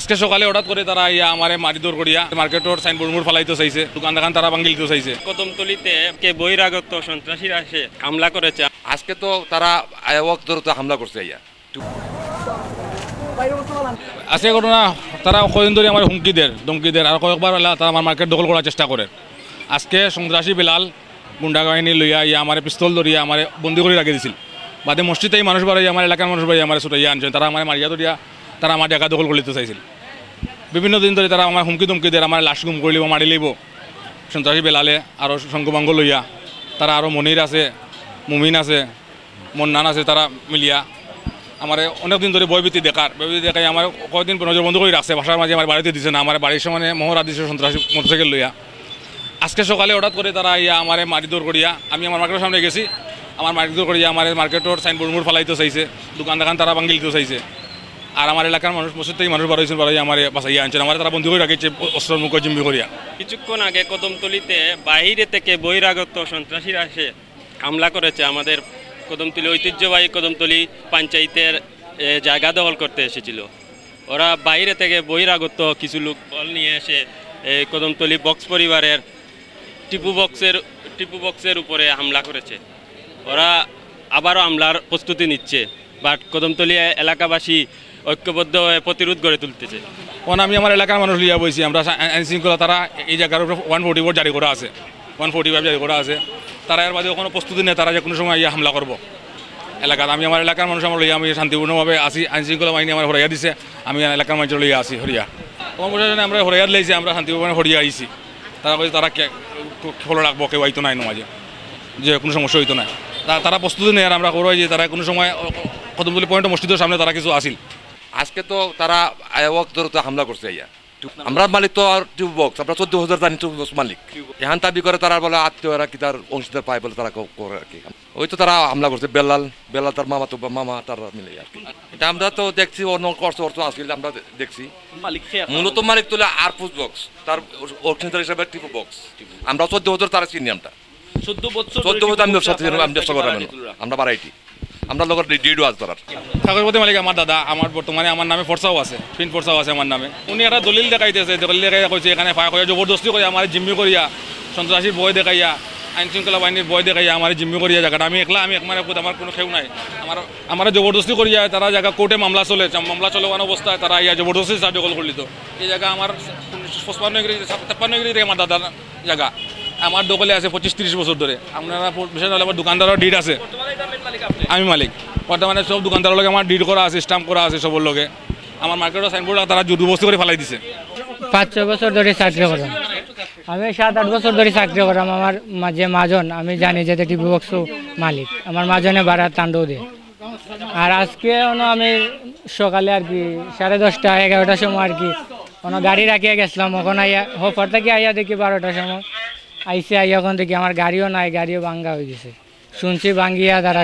আজকে সকালে হঠাৎ করে তারা ইয়া আমারে মারিদৌর করিয়া মার্কেটের সাইনবোর্ড মোড় ফালাইতে চাইছে, দোকান দোকান তারা ভাঙি দিতে চাইছে। কদমতলিতে কে বহিরাগত সন্ত্রাসীরা এসে হামলা করেছে। আজকে তো তারা ওয়াক্তরত হামলা করছে ইয়া আজকে ঘটনা তারা কয়েকদিন ধরে আমার ধমকি দেয় আর কয়েকবার তারা আমার মার্কেট দখল করার চেষ্টা করে। আজকে সন্ত্রাসী বেলাল গুন্ডা বাহিনী লইয়া ইয়া আমার পিস্তল ধরিয়া আমার বন্দি করে রাখি দিছিল। বাদে মসজিদে মানুষ বাড়াই আমার এলাকার মানুষ বাড়ি আমার ছোটো ইয়া আনছেন, তারা আমার মারিয়া ধরিয়া তারা আমার জায়গা দখল করে দিতে চাইছিল। বিভিন্ন দিন ধরে তারা আমার হুমকি ধমকি দেয়, আমার লাশ গুম করে লিব, মারি লিব। সন্ত্রাসী বেলালে আরও শঙ্কুবাঙ্গ লইয়া তারা আরও মনির আছে, মুমিন আছে, মন্নান আছে, তারা মিলিয়া আমার অনেকদিন ধরে বয়ভীতি দেখাই আমার কয়েকদিন নজর বন্ধ করে রাখছে। বাসার মাঝে আমার বাড়িতে দিছে না, আমার বাড়ির সামনে মহড়া দিছে সন্ত্রাসী মোটরসাইকেল লইয়া। আজকে সকালে হঠাৎ করে তারা ইয়া আমার মারিদৌর করিয়া, আমি আমার মার্কেটের সামনে গেছি, আমার মারিদৌর করিয়া আমার মার্কেটের সাইনবোর্ড মোড় ফালাইতে চাইছে, দোকান দোকান তারা ভাঙি দিতে চাইছে। আর আমার এলাকার মানুষ মসজিদ থেকে মানুষ বাড়াই আমার বাসাইয়া আনছেন, আমার তারা বন্ধু করে রাখিছে অস্ত্রের মুখ জিম্মি করিয়া। কিছুক্ষণ আগে কদমতলিতে বাইরে থেকে বহিরাগত সন্ত্রাসীরা এসে হামলা করেছে আমাদের কদমতলি ঐতিহ্যবাহী কদমতলি পঞ্চায়েতের জায়গা দখল করতে এসেছিল। ওরা বাইরে থেকে বহিরাগত কিছু লোক বল নিয়ে এসে কদমতলি বক্স পরিবারের টিপু বক্সের উপরে হামলা করেছে। ওরা আবারও হামলার প্রস্তুতি নিচ্ছে, বাট কদমতলি এলাকাবাসী ঐক্যবদ্ধ হয়ে প্রতিরোধ গড়ে তুলতেছে। কারণ আমি আমার এলাকার মানুষ লিয়া বইছি, আমরা আইন শৃঙ্খলা তারা এই জায়গার উপরে 144 জারি করা আছে, 145 জারি করা আছে। তারা এর বাদে কোনো প্রস্তুতি নেই, তারা যে কোনো সময় ইয়ে হামলা করবো এলাকার। আমি আমার এলাকার মানুষ আমার লইয়া আমি শান্তিপূর্ণভাবে আসি, আইন শৃঙ্খলা বাহিনী আমার হরিয়া দিছে, আমি এলাকার মানুষ লইয়া আসি হরিয়া। তোমার প্রশাসনে আমরা হরিয়াত লাইছি, আমরা শান্তিপূর্ণ হরিয়া আইছি। তারা বলছে তারা ফলো রাখবো, কেউ আইতো নাই মাঝে, যে কোনো সমস্যা হইতো না। তারা প্রস্তুতি নেই, আর আমরা করবো যে তারা কোনো সময় কদমতলি পয়েন্ট মসজিদের সামনে তারা কিছু আসিল। আজকে তো তারা ওয়াক্তরত হামলা করছে ইয়া। আমরা মালিক তো আর টিউব বক্স, আমরা 14,000 জানি টিউব বক্স মালিক। এখান দাবি করে তারা বলে আত্মীয়রা কি তার অংশীদার পায় বলে তারা করে আর কি। ওই তো তারা হামলা করছে বেলাল তার মামা তারা মিলে আর কি। এটা আমরা তো দেখছি অন্য কষ্ট আসলে আমরা দেখছি মূলত মালিক তুলে আর পুজ বক্স, তার অংশীদার হিসাবে টিউব বক্স। আমরা 14,000 তারা চিনি, আমরা 14 বছর আমি ব্যবসা করার আমরা বাড়াইটি, আমরা লোকের ডিডও আছে তার কাগজপত্র মালিক আমার দাদা। আমার বর্তমানে আমার নামে ফর্সাও আছে, পিন ফর্সাও আছে আমার নামে। উনি একটা দলিল দেখাইতেছে, দলিল দেখাই কইছে এখানে ফায়া করে জবরদস্তি করে আমার জিম্মি করিয়া, সন্ত্রাসীর বয় দেখাইয়া, আইন শৃঙ্খলা বাহিনীর বয় দেখাইয়া আমার জিম্মি করিয়া জায়গাটা। আমি একলা, আমি একমারে আমার কোনো খেউ নাই। আমার জবরদস্তি করিয়া তারা জায়গা কোর্টে মামলা চলে অবস্থায় তারা ইয়া জবরদস্তি দখল করলি। তো এই জায়গা আমার 55 আমার দাদার জায়গা, আমার দখলে আছে 25-30 বছর ধরে। আপনারা বিশেষ হলে আমার দোকানদারের ডিড আছে, আমি মালিক। বর্তমানে সব দোকানদারের লগে আমার ডিড করা আছে, স্টাম্প করা আছে সবার লগে। আমার মার্কেটের সাইনবোর্ড তারা জবরদস্তি করে ফেলাই দিছে। 5-6 বছর ধরে চাকরি করলাম, আমি 7-8 বছর ধরে চাকরি করলাম। আমার যে মাজন, আমি জানি যে টিভি বক্স মালিক, আমার মাজনে ভাড়া তাণ্ডব দেয়। আর আজকে আমি সকালে আর কি 10:30-11টার সময় আর কি গাড়ি রাখিয়ে গেছিলাম। ওখানে আইয়া হফার থেকে আইয়া দেখি 12টার সময় আইসে, আইয়া ওখান থেকে আমার গাড়িও নাই, গাড়িও ভাঙ্গা হয়ে গেছে। শুনছি ভাঙ্গিয়া তারা